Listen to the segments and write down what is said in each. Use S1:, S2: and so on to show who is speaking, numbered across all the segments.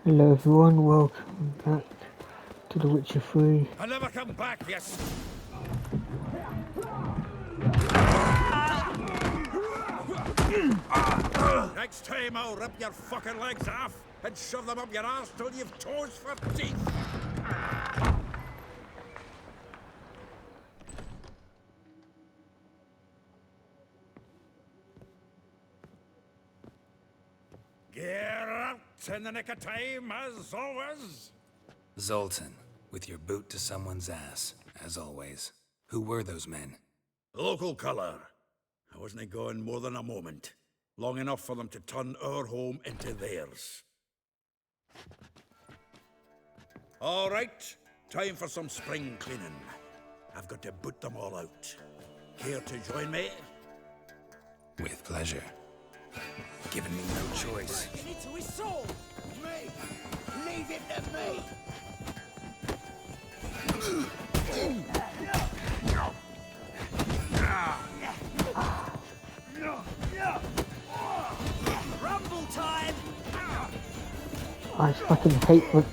S1: Hello everyone, welcome back to The Witcher 3.
S2: I'll never come back, yes. Next time I'll rip your fucking legs off and shove them up your arse till you've toes for teeth. Get out in the nick of time, as always.
S3: Zoltan, with your boot to someone's ass, as always. Who were those men?
S2: Local colour. I wasn't gone more than a moment. Long enough for them to turn our home into theirs. All right, time for some spring cleaning. I've got to boot them all out. Care to join me?
S3: With pleasure. Given me no choice.
S4: It's his soul! Me! Leave it to me! Rumble time!
S1: I fucking hate when...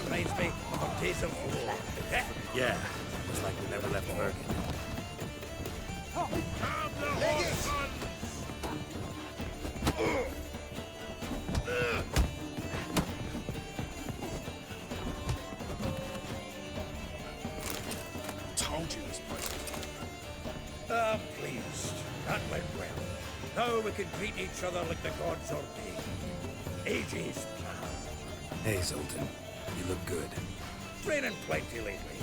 S2: Reminds me of Days of War.
S3: Yeah, looks like we never left Bergen.
S2: Told you this place. Pleased. That went well. Now we can greet each other like the gods ordained. Ages plan.
S3: Hey, Zoltan. You look good.
S2: Training plenty lately.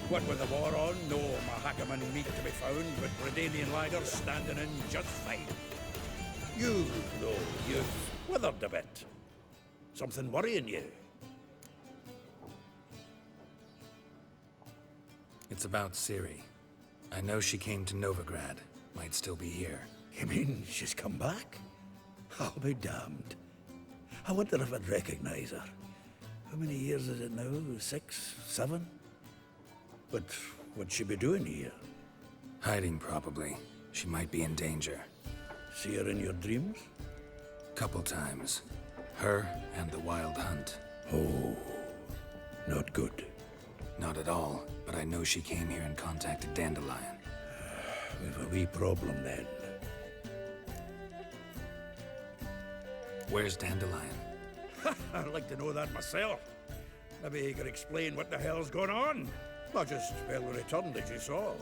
S2: What with the war on, no Mahakaman meat to be found, but Redanian lagers standing in just fine. You, though, you've withered a bit. Something worrying you?
S3: It's about Ciri. I know she came to Novigrad. Might still be here.
S2: You mean she's come back? I'll be damned. I wonder if I'd recognize her. How many years is it now? 6, 7? But what'd she be doing here?
S3: Hiding, probably. She might be in danger.
S2: See her in your dreams?
S3: Couple times. Her and the Wild Hunt.
S2: Oh, not good.
S3: Not at all, but I know she came here and contacted Dandelion.
S2: We've a wee problem then.
S3: Where's Dandelion?
S2: I'd like to know that myself. Maybe he could explain what the hell's going on. Not just well returned, as you saw.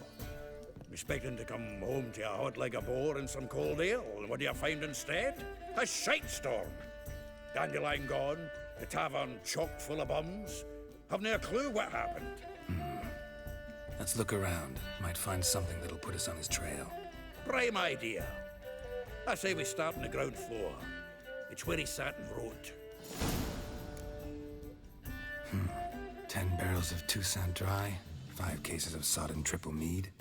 S2: Expecting to come home to a hot like a boar and some cold ale, and what do you find instead? A shite storm. Dandelion gone, the tavern chock full of bums. Haven't a clue what happened.
S3: Let's look around. Might find something that'll put us on his trail.
S2: Prime idea. I say we start on the ground floor. It's where he sat and wrote.
S3: 10 barrels of Toussaint Dry, 5 cases of sodden triple mead.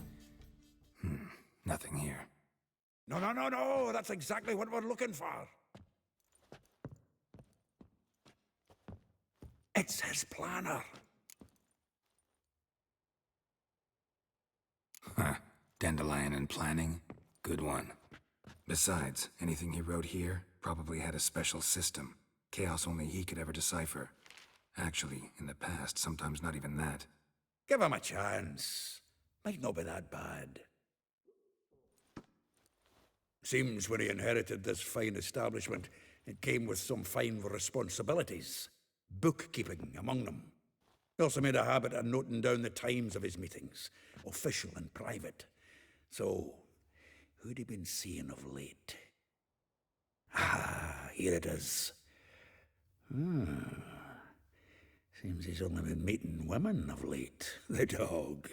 S3: Nothing here.
S2: No. That's exactly what we're looking for. It's his planner.
S3: Huh. Dandelion and planning? Good one. Besides, anything he wrote here probably had a special system. Chaos only he could ever decipher. Actually, in the past, sometimes not even that.
S2: Give him a chance. Might not be that bad. Seems when he inherited this fine establishment, it came with some fine responsibilities. Bookkeeping among them. He also made a habit of noting down the times of his meetings, official and private. So, who'd he been seeing of late? Ah, here it is. Seems he's only been meeting women of late, the dog.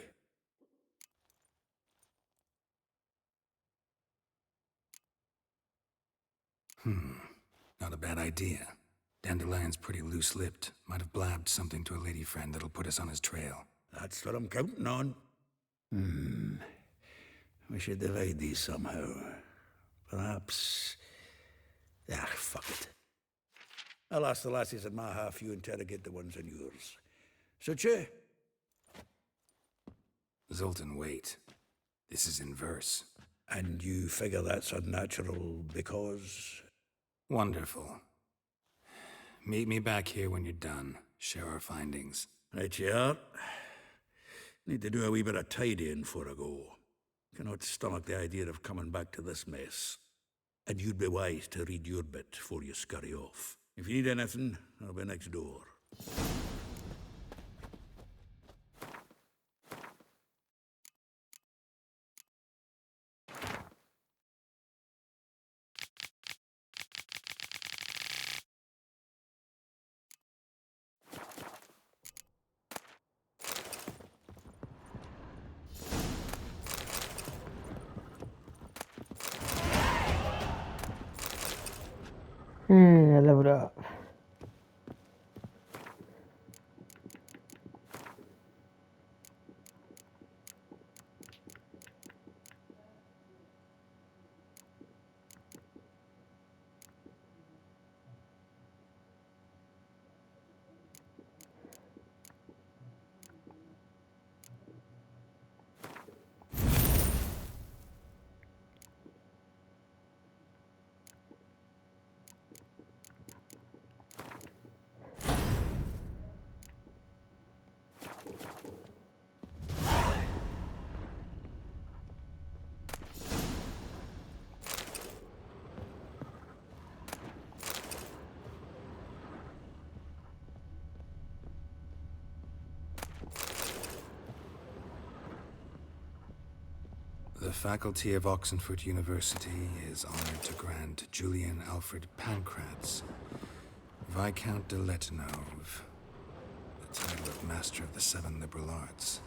S3: Not a bad idea. Dandelion's pretty loose-lipped. Might have blabbed something to a lady friend that'll put us on his trail.
S2: That's what I'm counting on. We should divide these somehow. Perhaps... Ah, fuck it. I'll ask the lassies in my half, you interrogate the ones in yours. Suit you?
S3: Zoltan, wait. This is in verse.
S2: And you figure that's unnatural because...
S3: Wonderful. Meet me back here when you're done. Share our findings.
S2: Right you are. Need to do a wee bit of tidying before I go. Cannot stomach the idea of coming back to this mess. And you'd be wise to read your bit before you scurry off. If you need anything, I'll be next door.
S1: Yeah, leveled up.
S3: The faculty of Oxenford University is honored to grant Julian Alfred Pancratz, Viscount de Letenauve, the title of Master of the Seven Liberal Arts.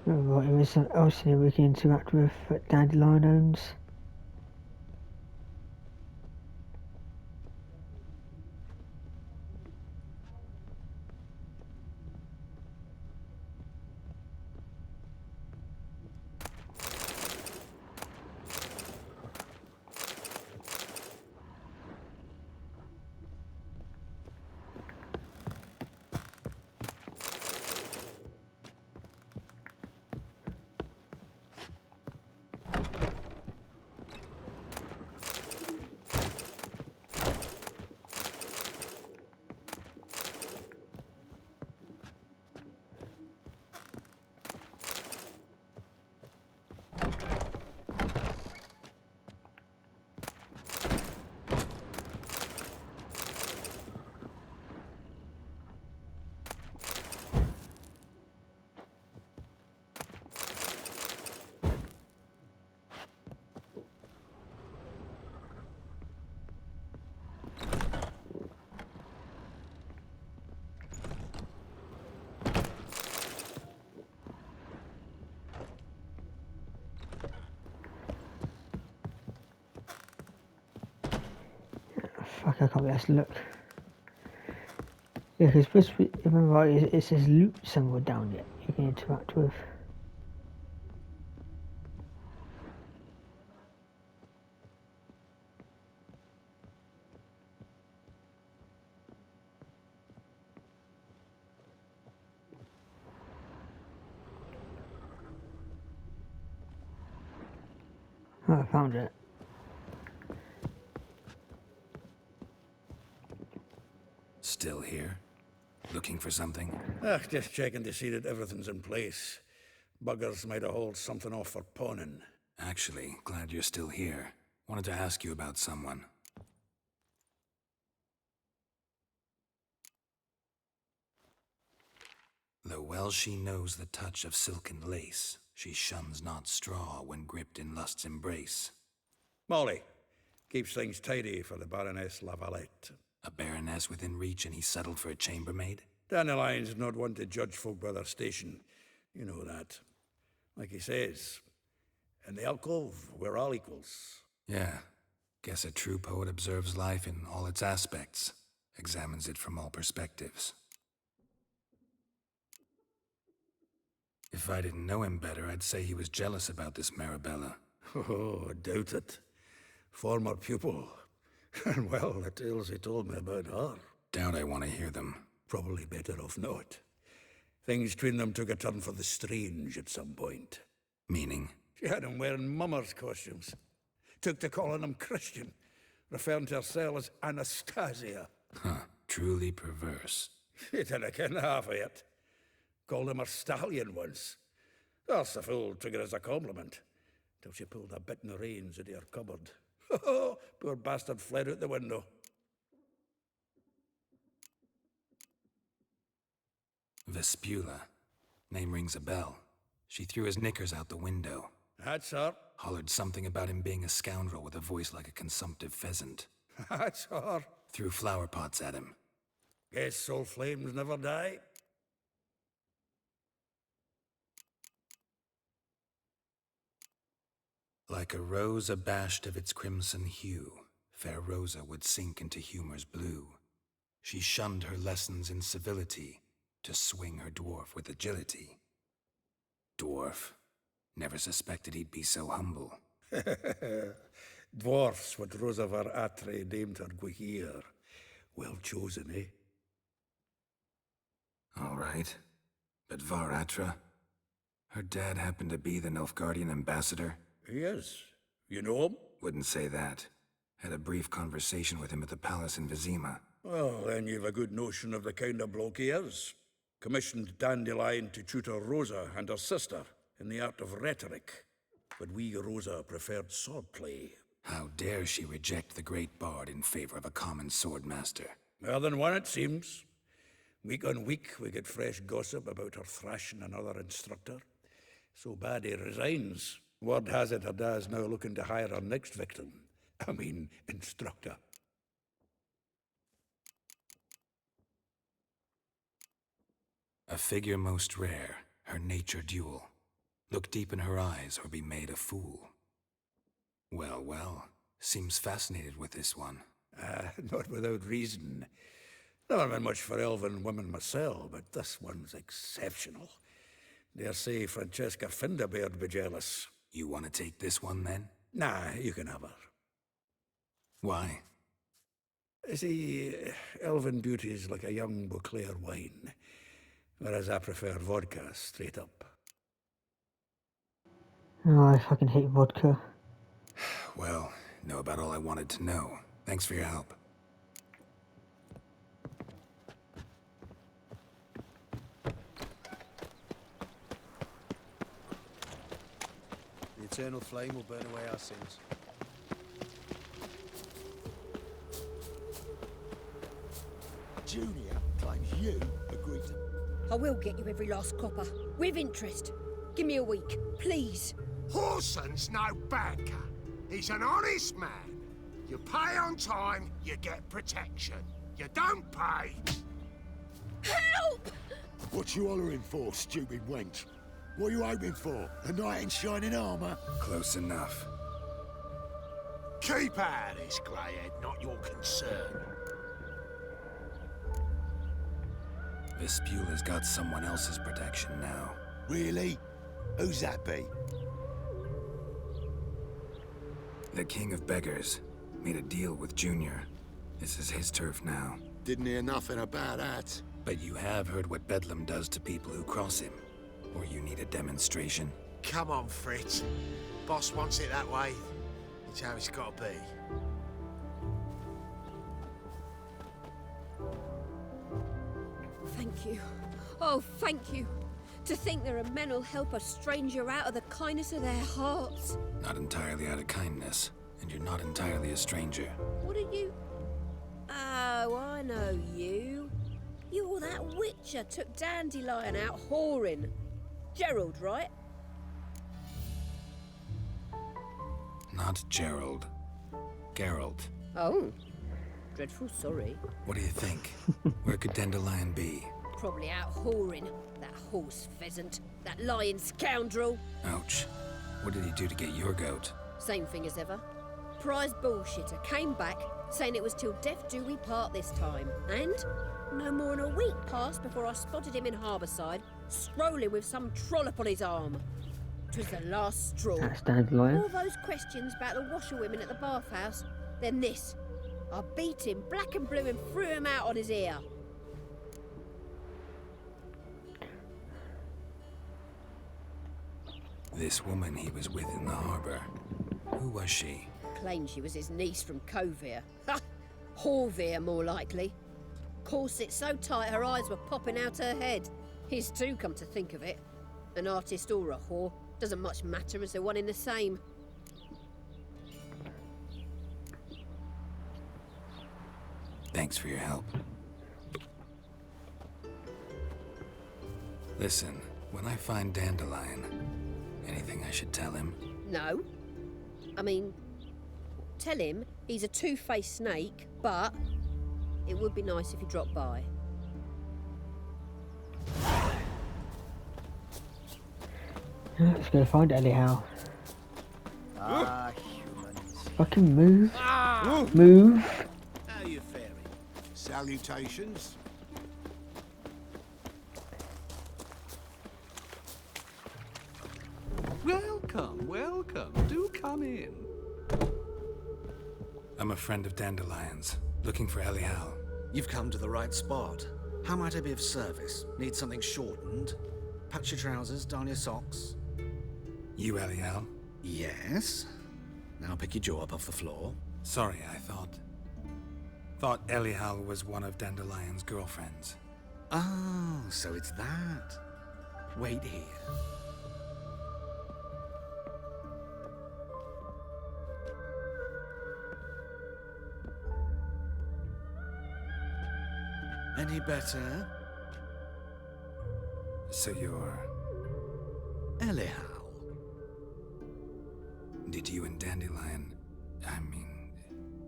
S3: Right, there is something else here we can interact with that Dandelion owns. Fuck, I can't be asked to look. Yeah, because supposed to be, if I'm right, it says loot somewhere down yet you can interact with. Oh, I found it. Still here? Looking for something?
S2: Just checking to see that everything's in place. Buggers might have hauled something off for pawning.
S3: Actually, glad you're still here. Wanted to ask you about someone. Though well she knows the touch of silken lace, she shuns not straw when gripped in lust's embrace.
S2: Molly keeps things tidy for the Baroness Lavalette.
S3: A baroness within reach and he settled for a chambermaid?
S2: Dandelion's not one to judge folk by their station. You know that. Like he says, in the alcove, we're all equals.
S3: Yeah. Guess a true poet observes life in all its aspects, examines it from all perspectives. If I didn't know him better, I'd say he was jealous about this Marabella.
S2: Oh, I doubt it. Former pupil. And well, the tales he told me about her.
S3: Doubt I want to hear them.
S2: Probably better off not. Things between them took a turn for the strange at some point.
S3: Meaning?
S2: She had him wearing mummers' costumes. Took to calling him Christian, referring to herself as Anastasia.
S3: Huh, truly perverse.
S2: He didn't ken half of it. Called him her stallion once. That's the fool took it as a compliment, till she pulled a bit in the reins into her cupboard. Poor bastard fled out the window.
S3: Vespula. Name rings a bell. She threw his knickers out the window.
S2: That's her.
S3: Hollered something about him being a scoundrel with a voice like a consumptive pheasant.
S2: That's her.
S3: Threw flower pots at him.
S2: Guess soul flames never die.
S3: Like a rose abashed of its crimson hue, fair Rosa would sink into humor's blue. She shunned her lessons in civility, to swing her dwarf with agility. Dwarf. Never suspected he'd be so humble.
S2: Dwarfs what Rosa var Atre named her Guihir. Well chosen, eh?
S3: All right. But Varatra? Her dad happened to be the Nilfgaardian ambassador?
S2: He is. You know him?
S3: Wouldn't say that. Had a brief conversation with him at the palace in Vizima.
S2: Well, then you've a good notion of the kind of bloke he is. Commissioned Dandelion to tutor Rosa and her sister in the art of rhetoric. But we, Rosa, preferred swordplay.
S3: How dare she reject the great bard in favor of a common swordmaster?
S2: More than one, it seems. Week on week, we get fresh gossip about her thrashing another instructor. So bad he resigns. Word has it her dad's now looking to hire her next victim. I mean, instructor.
S3: A figure most rare, her nature dual. Look deep in her eyes or be made a fool. Well, well, seems fascinated with this one.
S2: Not without reason. Never been much for elven women myself, but this one's exceptional. Dare say Francesca Finderbeard be jealous.
S3: You want to take this one, then?
S2: Nah, you can have her.
S3: Why?
S2: See, elven beauty's like a young Beauclair wine, whereas I prefer vodka straight up.
S1: Oh, I fucking hate vodka.
S3: Well, know about all I wanted to know. Thanks for your help.
S5: The eternal flame will burn away our sins.
S4: Junior claims you agreed to...
S6: I will get you every last copper, with interest. Give me a week, please.
S4: Horson's no banker. He's an honest man. You pay on time, you get protection. You don't pay...
S6: Help!
S4: What you hollering for, stupid wench? What are you hoping for? A knight in shining armour?
S3: Close enough.
S4: Keep out of this, greyhead, not your concern.
S3: Vespula's got someone else's protection now.
S4: Really? Who's that be?
S3: The King of Beggars made a deal with Junior. This is his turf now.
S4: Didn't hear nothing about that.
S3: But you have heard what Bedlam does to people who cross him. Or you need a demonstration?
S5: Come on, Fritz. Boss wants it that way. It's how it's got to be.
S6: Thank you. Oh, thank you. To think there are men who'll help a stranger out of the kindness of their hearts.
S3: Not entirely out of kindness, and you're not entirely a stranger.
S6: What are you... Oh, I know you. You're that witcher took Dandelion out whoring. Gerald, right?
S3: Not Gerald. Geralt.
S6: Oh. Dreadful sorry.
S3: What do you think? Where could Dandelion be?
S6: Probably out whoring. That horse pheasant. That lying scoundrel.
S3: Ouch. What did he do to get your goat?
S6: Same thing as ever. Prize bullshitter came back saying it was till death do we part this time. And no more than a week passed before I spotted him in Harbourside, strolling with some trollop on his arm. 'Twas the last straw.
S1: That's Dandelion.
S6: All those questions about the washerwomen at the bathhouse, then this. I beat him black and blue and threw him out on his ear.
S3: This woman he was with in the harbor. Who was she?
S6: Claimed she was his niece from Kovir. Ha! Horvir, more likely. Corset so tight her eyes were popping out her head. His too, come to think of it. An artist or a whore. Doesn't much matter as they're one in the same.
S3: Thanks for your help. Listen, when I find Dandelion, anything I should tell him?
S6: No. I mean, tell him he's a two-faced snake, but it would be nice if he dropped by.
S1: Let's go find it anyhow.
S5: Ah, humans.
S1: Fucking move. Move.
S5: How you faring?
S4: Salutations.
S7: Welcome, welcome. Do come in.
S3: I'm a friend of Dandelion's, looking for Elial.
S8: You've come to the right spot. How might I be of service? Need something shortened? Patch your trousers, darn your socks.
S3: You Elial?
S8: Yes. Now pick your jaw up off the floor.
S3: Sorry, I thought Elial was one of Dandelion's girlfriends.
S8: Oh, so it's that. Wait here. Any better?
S3: So you're...
S8: Elial.
S3: Did you and Dandelion...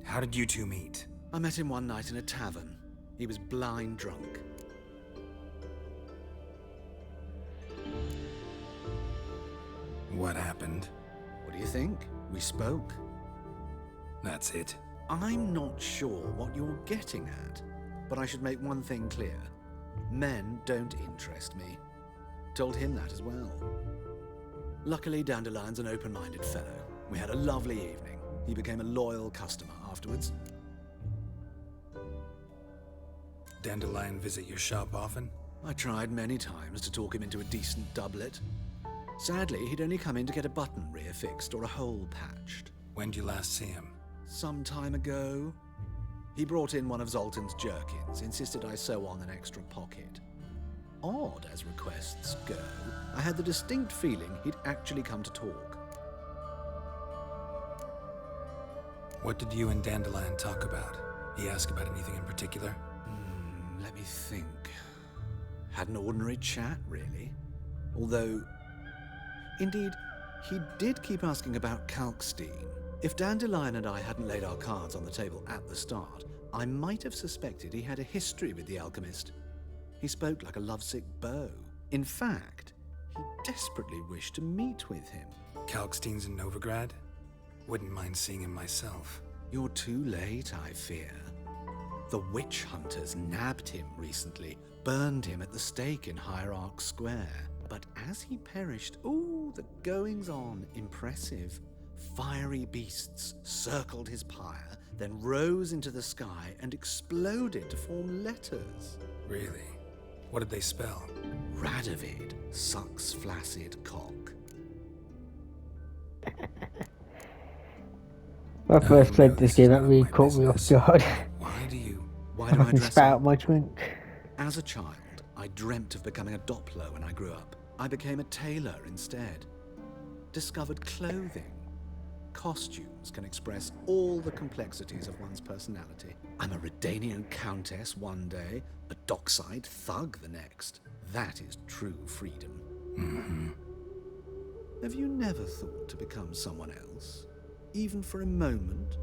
S3: how did you two meet?
S8: I met him one night in a tavern. He was blind drunk.
S3: What happened?
S8: What do you think? We spoke.
S3: That's it.
S8: I'm not sure what you're getting at, but I should make one thing clear. Men don't interest me. Told him that as well. Luckily, Dandelion's an open-minded fellow. We had a lovely evening. He became a loyal customer afterwards.
S3: Dandelion visit your shop often?
S8: I tried many times to talk him into a decent doublet. Sadly, he'd only come in to get a button reaffixed or a hole patched.
S3: When did you last see him?
S8: Some time ago. He brought in one of Zoltan's jerkins, insisted I sew on an extra pocket. Odd as requests go, I had the distinct feeling he'd actually come to talk.
S3: What did you and Dandelion talk about? He asked about anything in particular?
S8: Let me think. Had an ordinary chat, really. Although, indeed, he did keep asking about Kalkstein. If Dandelion and I hadn't laid our cards on the table at the start, I might have suspected he had a history with the alchemist. He spoke like a lovesick beau. In fact, he desperately wished to meet with him.
S3: Kalkstein's in Novigrad? Wouldn't mind seeing him myself.
S8: You're too late, I fear. The witch hunters nabbed him recently, burned him at the stake in Hierarch Square. But as he perished, the goings-on, impressive. Fiery beasts circled his pyre, then rose into the sky and exploded to form letters.
S3: Really? What did they spell?
S8: Radovid sucks flaccid cock.
S1: When I first played this game, that really
S3: my
S1: caught me off
S3: business.
S1: guard.
S3: Why do you...
S8: Why
S1: I
S8: do I
S1: fucking
S8: dress
S1: spat
S8: up?
S1: out my drink.
S8: As a child, I dreamt of becoming a Doppler when I grew up. I became a tailor instead. Discovered clothing. costumes can express all the complexities of one's personality. I'm a Redanian countess one day, a dockside thug the next. That is true freedom.
S3: Mm-hmm.
S8: Have you never thought to become someone else? Even for a moment?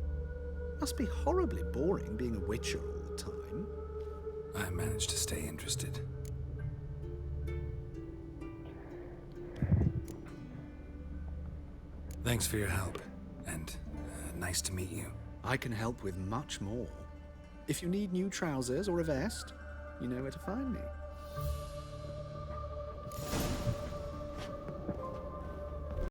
S8: Must be horribly boring being a witcher all the time.
S3: I managed to stay interested. Thanks for your help, and nice to meet you.
S8: I can help with much more. If you need new trousers or a vest, you know where to find me.